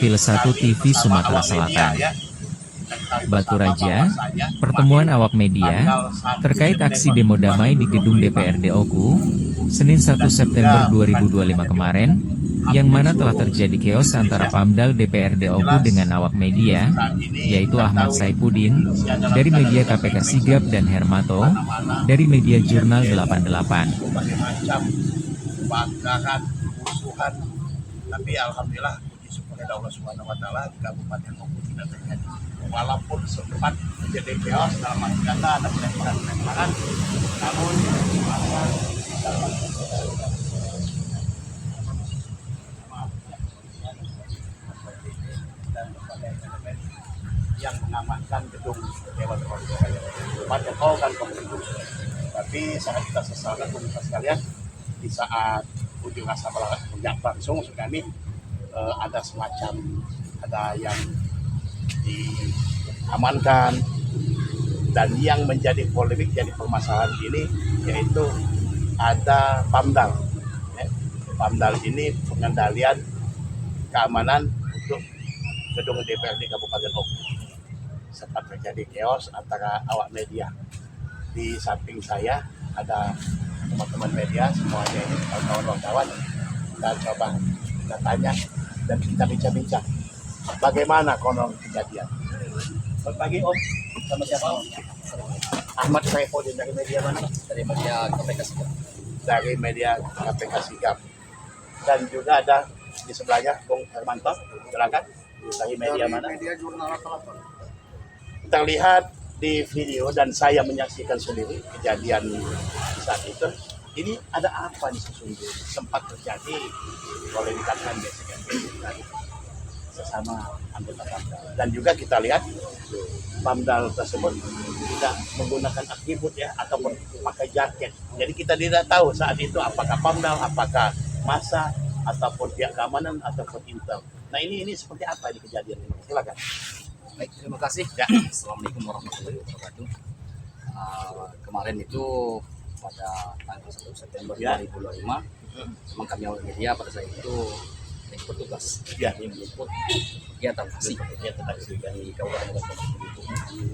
Villa1 TV Sumatera Selatan. Batu Raja, pertemuan awak media, terkait aksi demo damai di gedung DPRD Oku, Senin 1 September 2025 kemarin, yang mana telah terjadi chaos antara Pamdal DPRD Oku dengan awak media, yaitu Ahmad Saifuddin, dari media KPK Sigap dan Hermanto, dari media Jurnal 88. Tapi alhamdulillah puji syukur kepada Allah Subhanahu wa taala di Kabupaten Oku tidak terjadi. Walaupun sempat terjadi chaos dalam arti kata ada penembakan, namun yang mengamankan gedung Dewan Perwakilan Kabupaten Oku kan konstitusi. Tapi sangat kita sesalkan pemirsa sekalian, di saat unjuk rasa berlangsung kami ada semacam yang diamankan, dan yang menjadi polemik, jadi permasalahan ini yaitu ada Pamdal. Pamdal ini pengendalian keamanan untuk gedung DPRD Kabupaten Oku. Sempat terjadi chaos antara awak media. Di samping saya ada teman-teman media semuanya ini, kawan-kawan wartawan, dan coba kita tanya dan kita bincang-bincang bagaimana konon kejadian. Selamat pagi Om, sama siapa Om? Ahmad Saifuddin, dari media mana? Dari media KPK Sigap. Dari media KPK Sigap. Dan juga ada di sebelahnya Bung Hermanto, silakan. Dari media mana? Media Jurnal 88. Terlihat di video dan saya menyaksikan sendiri kejadian saat itu. Ini ada apa nih sesungguhnya? Sempat terjadi, boleh dikatakan biasanya sesama anggota Pamdal. Dan juga kita lihat Pamdal tersebut tidak menggunakan atribut ya, ataupun pakai jaket. Jadi kita tidak tahu saat itu apakah Pamdal, apakah massa, ataupun pihak keamanan, ataupun intel. Nah ini seperti apa di kejadian ini? Silakan. Baik, terima kasih. Ya. Assalamualaikum warahmatullahi wabarakatuh. Kemarin itu pada tanggal 1 September Ya. 2025, memang kami awal media pada saat itu bertugas Ya. meliput kegiatan aksi Ya, tetap di Kabupaten Oku.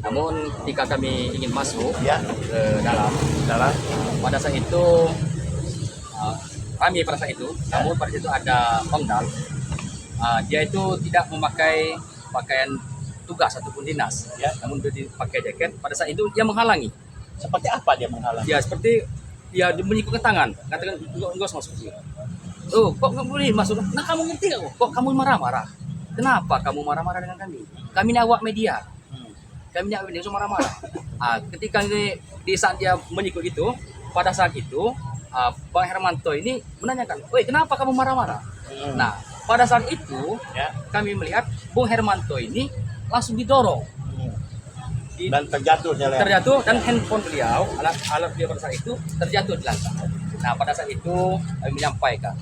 Namun ketika kami ingin masuk ya, ke dalam, pada saat itu kami pada saat itu, namun pada saat itu ada Pamdal. Dia itu tidak memakai pakaian tugas ataupun dinas, Ya. namun dia dipakai jaket. Pada saat itu dia menghalangi. seperti apa dia menghalangi? Dia seperti dia menyikutkan tangan, katakan enggak masuk sini. Oh, kok nggak boleh masuk? Nah, kamu ngerti nggak? Kok kamu marah-marah? Kenapa kamu marah-marah dengan kami? Kami ini awak media. Kami ini awak media, so marah-marah. Ketika di saat dia menyikut itu, pada saat itu Bang Hermanto ini menanyakan, "Woi, kenapa kamu marah-marah?" Nah, pada saat itu Ya. kami melihat Bung Hermanto ini langsung didorong. Dan terjatuh dia. Terjatuh, dan handphone beliau, alat beliau pada saat itu terjatuh di lantai. Nah, pada saat itu kami menyampaikan,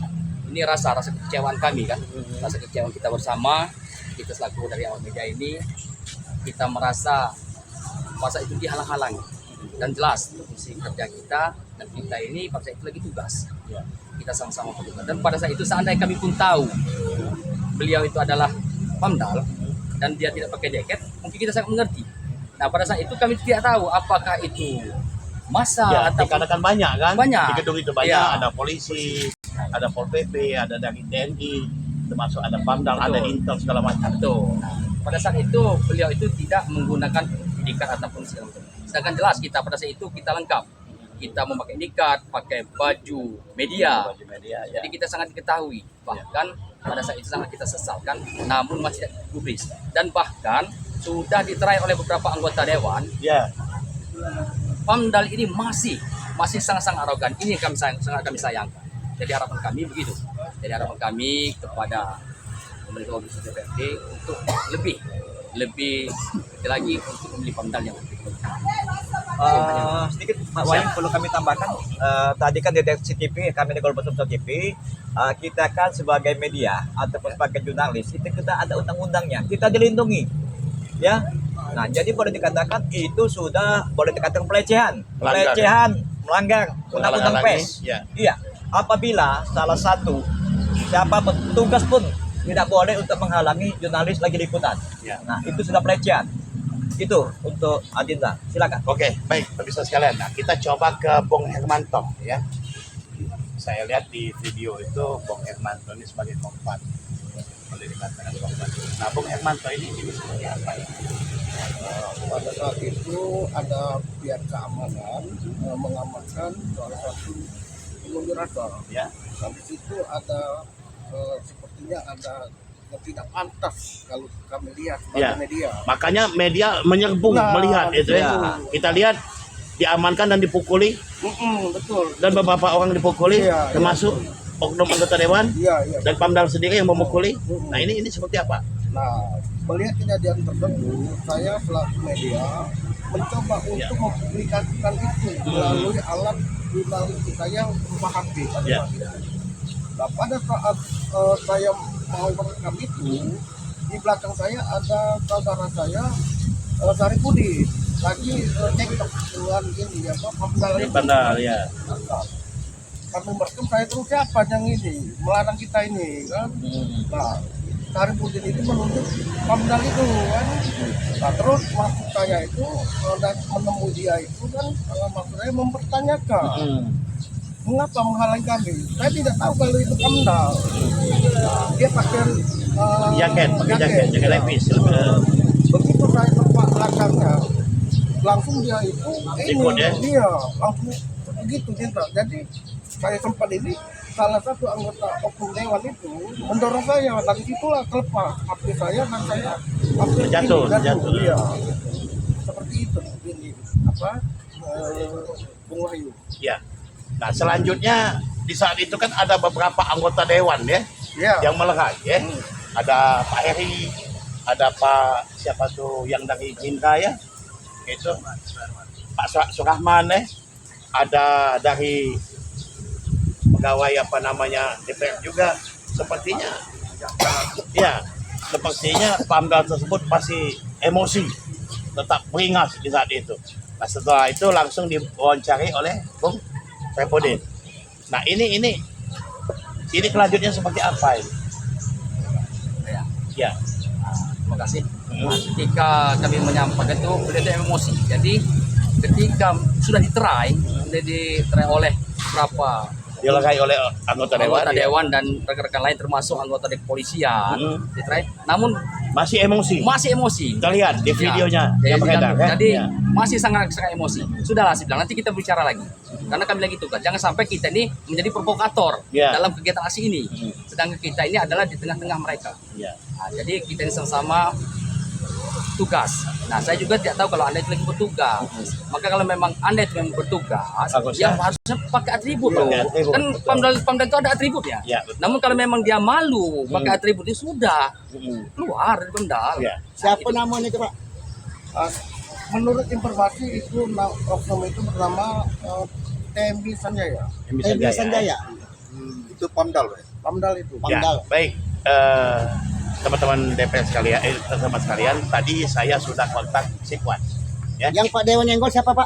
ini rasa kekecewaan kami kan, rasa kekecewaan kita bersama, kita selaku dari awal media ini, kita merasa masa itu dihalang-halangi, dan jelas fungsi kerja kita dan kita ini pada saat itu lagi tugas. Ya. Kita sama-sama bertugas, dan pada saat itu seandainya kami pun tahu beliau itu adalah Pamdal dan dia tidak pakai jaket, mungkin kita sangat mengerti. Nah, pada saat itu kami tidak tahu apakah itu massa Ya, atau dikarenakan banyak kan? Banyak. Di gedung itu banyak, Ya. ada polisi, ada Pol PP, ada dari TNI, termasuk ada Pamdal, Betul. ada Intel segala macam. Betul. Pada saat itu beliau itu tidak menggunakan indikat ataupun segala macam. Sedangkan jelas kita pada saat itu kita lengkap. Kita memakai indikat, pakai baju media. Baju media, ya. Jadi kita sangat diketahui. Bahkan pada saat itu sangat kita sesalkan, namun masih tidak digubris. Dan bahkan sudah diterai oleh beberapa anggota dewan, Ya. Pamdal ini masih sangat-sangat arogan. Ini yang sangat kami sayangkan. Jadi harapan kami begitu. Jadi harapan kami kepada pemerintah DPRD untuk lebih lagi untuk memilih Pamdal yang lebih. Sedikit Pak Wahyu perlu kami tambahkan, tadi kan di CTV, kami di Golbus TV, kita kan sebagai media ataupun sebagai jurnalis itu kita ada undang-undangnya, kita dilindungi, ya. Nah, jadi boleh dikatakan itu sudah boleh dikatakan pelecehan, melanggar undang-undang pers. Ya. Iya, apabila salah satu siapa petugas pun tidak boleh untuk menghalangi jurnalis lagi liputan. Ya. Nah, itu sudah pelecehan. Itu untuk Adinda. Silakan. Oke, baik pemirsa sekalian. Nah, kita coba ke Bung Hermanto ya. Saya lihat di video itu Bung Hermanto ini sebagai korban. Boleh dikatakan korban. Nah, Bung Hermanto ini seperti apa ya? Pada saat itu ada pihak keamanan mengamankan salah satu pengunjuk rasa. Ya. Dan di situ ada sepertinya ada yang tidak pantas kalau kami lihat sebagai Ya. media. Makanya media menyerbung Nah, melihat itu ya. ya. Kita lihat diamankan dan dipukuli Betul. dan beberapa orang dipukuli Iya, termasuk oknum anggota dewan Iya, iya. dan Pamdal sendiri yang memukuli. Nah, ini seperti apa? Nah, melihat kejadian tersebut, saya selaku media mencoba Ya. untuk mempublikasikan itu melalui alat jurnalistik saya berupa HP. Ya. Nah, pada saat saya mau merekam itu, di belakang saya ada saudara saya, Saripudi, lagi cekcok dengan ini apa Pamdal itu. Pamdal ya. Kami merekam, saya terus siapa yang ini melarang kita ini kan. Nah, Saripudi itu menunjuk Pamdal itu kan. Nah, terus maksud saya itu dan menemui dia itu kan maksud saya mempertanyakan mengapa menghalangi kami. Saya tidak tahu kalau itu Pamdal. Dia pakai Jaket ya. lepis. Begitu saya tempat belakangnya, langsung dia itu Ikut, ya? dia langsung begitu dia. Jadi saya sempat ini salah satu anggota oknum dewan itu mendorong saya, dan situlah terlepas HP saya dan saya hampir Jatuh. Iya. Seperti itu ini apa Bung Wahyu. Ya. Nah, selanjutnya di saat itu kan ada beberapa anggota dewan ya Ya. yang melerai ya. Ada Pak Heri, ada Pak siapa tuh yang dari Jinka ya. Itu Pak Surahman ya. Ada dari pegawai apa namanya DPR juga. Sepertinya ya, sepertinya Pamdal tersebut masih emosi, tetap beringas di saat itu. Nah, setelah itu langsung diwawancari oleh Bung Saipudin. Nah, ini kelanjutnya seperti apa ini? Ya. Ya. Terima kasih. Ketika kami menyampaikan itu beliau itu emosi. Jadi ketika sudah diterai oleh beberapa Dilerai oleh anggota dewan. anggota ya. dewan dan rekan-rekan lain termasuk anggota dari kepolisian diterai, namun Masih emosi. masih emosi. Kita lihat di videonya Ya, yang beredar ya. jadi Ya. masih sangat emosi. Sudahlah, saya bilang nanti kita bicara lagi. Karena kami lagi tugas. Jangan sampai kita ini menjadi provokator Ya. dalam kegiatan aksi ini. Sedangkan kita ini adalah di tengah-tengah mereka. Ya. Nah, jadi kita ini sama-sama tugas. Nah, saya juga tidak tahu kalau Anda itu lagi bertugas. Maka kalau memang Anda itu memang bertugas, Harusnya. ya harusnya pakai atribut loh. Pakai atribut, Kan betul. Pamdal itu ada atributnya. Ya, betul. Namun kalau memang dia malu pakai atribut itu sudah Mm. keluar dari Pamdal. Ya. Siapa namanya itu Pak? Menurut informasi itu oknum itu bernama TMB Sanjaya. Yang bisa jaya. Itu Pamdal, Pak. Pamdal itu. Ya, baik. Teman-teman DPR sekalian, teman-teman sekalian, tadi saya sudah kontak Sikwan. Ya. Yang Pak Dewan Yenggol siapa Pak?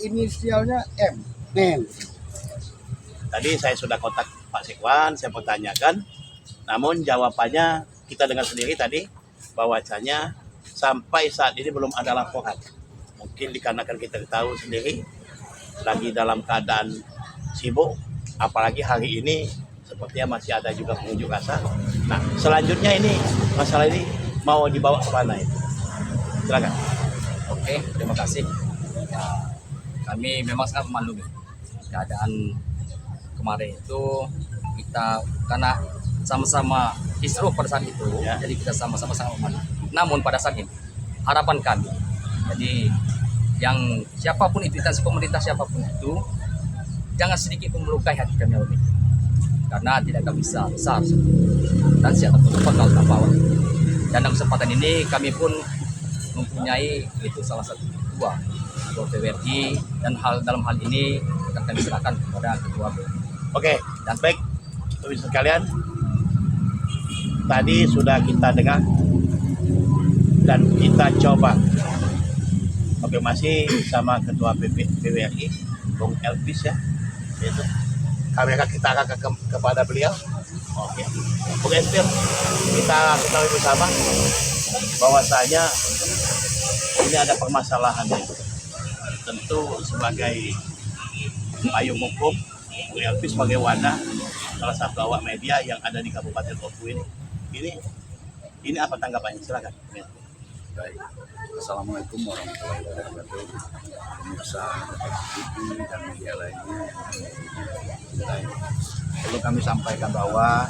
Inisialnya M. Tadi saya sudah kontak Pak Sikwan, saya pertanyakan, namun jawabannya kita dengar sendiri tadi, bahwasanya sampai saat ini belum ada laporan. Mungkin dikarenakan kita tahu sendiri, lagi dalam keadaan sibuk, apalagi hari ini sepertinya masih ada juga pengunjuk rasa. Nah, selanjutnya ini, masalah ini mau dibawa ke mana itu? Silakan. Oke, terima kasih. Ya, kami memang sangat memaklumi keadaan kemarin itu kita karena sama-sama kisruh pada saat itu, Ya. jadi kita sama-sama sangat memaklumi. Namun pada saat ini harapan kami, jadi yang siapapun itu instansi pemerintah siapapun itu jangan sedikit pun melukai hati kami ini, karena tidak akan bisa besar dan siapa pun bakal terbawa. Dan dalam kesempatan ini kami pun mempunyai itu salah satu ketua PWRI, dan dalam hal ini akan kami serahkan kepada ketua PWRI. Oke, dan baik, pemirsa sekalian, tadi sudah kita dengar dan kita coba konfirmasi sama ketua PWRI, Bung Elvis ya, yaitu kamera kita akan kepada beliau. Oke, Bung Espir, kita ketahui bersama bahwasanya ini ada permasalahan. Tentu sebagai payung hukum, Bung Elvi sebagai wadah salah satu awak media yang ada di Kabupaten Oku ini apa tanggapannya? Silakan. Baik. Assalamualaikum warahmatullahi wabarakatuh. Pemirsa TV dan media lainnya. Baik. Perlu kami sampaikan bahwa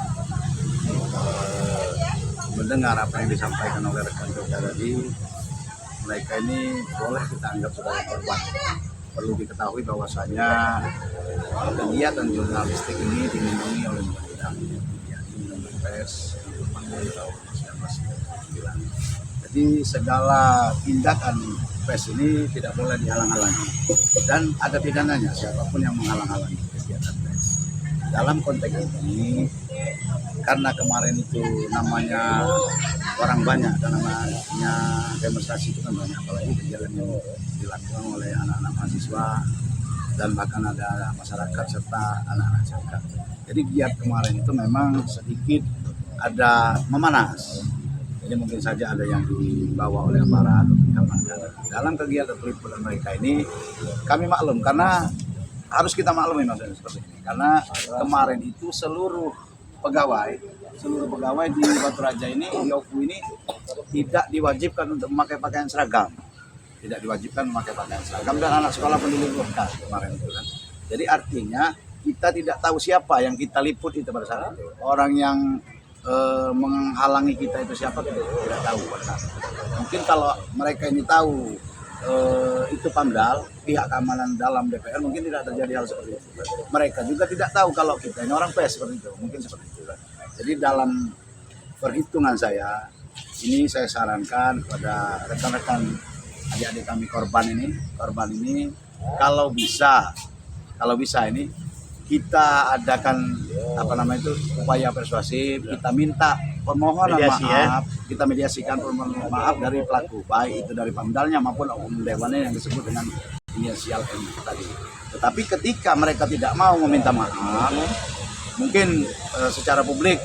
mendengar apa yang disampaikan oleh rekan kita tadi, mereka ini boleh kita anggap sebagai korban. Perlu diketahui bahwasanya kegiatan jurnalistik ini dilindungi oleh undang-undang, Undang-Undang Pers tahun 1999. Jadi segala tindakan pers ini tidak boleh dihalang-halangi dan ada pidananya siapapun yang menghalang-halangi kegiatan pers. Dalam konteks ini, karena kemarin itu namanya orang banyak dan namanya demonstrasi itu kan banyak, apalagi kegiatan yang dilakukan oleh anak-anak mahasiswa dan bahkan ada masyarakat serta anak-anak masyarakat. Jadi giat kemarin itu memang sedikit ada memanas. Jadi mungkin saja ada yang dibawa oleh aparat untuk diamankan. Dalam kegiatan peliputan mereka ini kami maklum karena harus kita maklumi maksudnya seperti ini. Karena kemarin itu seluruh pegawai di Batu Raja ini, di Oku ini tidak diwajibkan untuk memakai pakaian seragam. Tidak diwajibkan memakai pakaian seragam dan anak sekolah pun diliburkan kemarin itu kan. Jadi artinya kita tidak tahu siapa yang kita liput itu pada saat itu. Orang yang menghalangi kita itu siapa kita tidak tahu pada saat itu. Mungkin kalau mereka ini tahu itu PAMDAL, pihak keamanan dalam DPR, mungkin tidak terjadi hal seperti itu. Mereka juga tidak tahu kalau kita ini orang pers seperti itu, mungkin seperti itu. Jadi dalam perhitungan saya, ini saya sarankan kepada rekan-rekan adik-adik kami korban ini, kalau bisa ini kita adakan upaya persuasif, kita minta permohonan maaf, kita mediasikan permohonan maaf dari pelaku, baik itu dari PAMDAL-nya maupun oknum dewannya yang disebut dengan inisial M tadi. Tetapi ketika mereka tidak mau meminta maaf, mungkin secara publik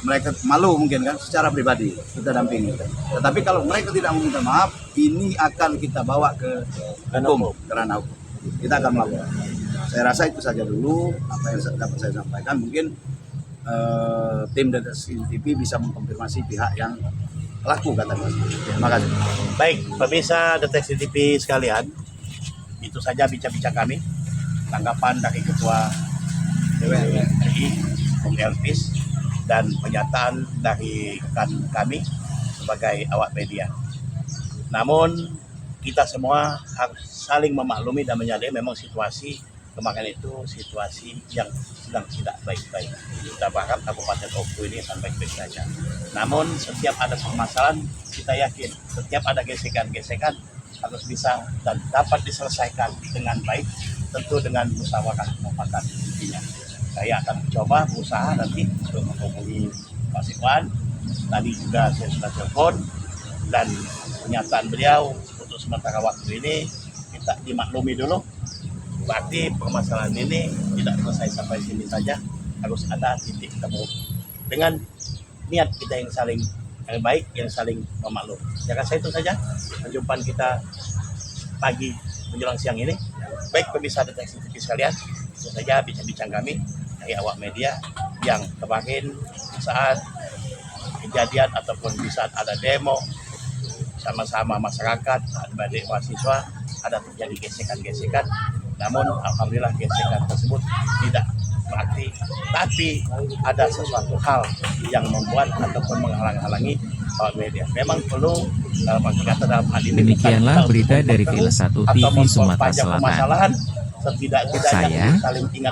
mereka malu mungkin kan, secara pribadi kita dampingi. Tetapi kalau mereka tidak meminta maaf, ini akan kita bawa ke hukum, ke ranah hukum. Kita akan melakukan. Saya rasa itu saja dulu apa yang dapat saya sampaikan. Mungkin tim deteksi TV bisa mengkonfirmasi pihak yang pelaku katakan. Terima kasih. Baik, pemirsa deteksi TV sekalian, itu saja bincang-bincang kami. Tanggapan dari Ketua DPR RI, Bung Elvis, dan pernyataan dari rekan kami sebagai awak media. Namun kita semua harus saling memaklumi dan menyadari memang situasi kemarin itu situasi yang sedang tidak baik-baik. Kita berharap Kabupaten Oku ini akan baik-baik saja. Namun setiap ada permasalahan, kita yakin setiap ada gesekan-gesekan harus bisa dan dapat diselesaikan dengan baik, tentu dengan musyawarah mufakat intinya. Saya akan coba berusaha nanti untuk menghubungi Pak Sikwan. Tadi juga saya sudah telepon dan pernyataan beliau untuk sementara waktu ini kita dimaklumi dulu. Berarti permasalahan ini tidak selesai sampai sini saja, harus ada titik temu dengan niat kita yang saling baik, yang saling memaklumi. Ya kan, saya itu saja perjumpaan kita pagi menjelang siang ini. Baik pemirsa deteksi TV sekalian, itu saja bincang-bincang kami dari awak media yang kemarin saat kejadian ataupun di saat ada demo sama-sama masyarakat, adik mahasiswa, ada terjadi gesekan-gesekan. Namun alhamdulillah gesekan tersebut tidak berarti, tapi ada sesuatu hal yang membuat ataupun menghalang-halangi awak media. Memang perlu dalam kata dalam hal ini. Demikianlah berita dari Villa1 TV Sumatera Selatan. Saya,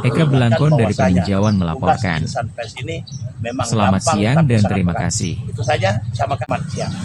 Eka Belangkon dari Peninjauan melaporkan. Ini memang Selamat siang dan terima kasih. Itu saja, sama kawan siang.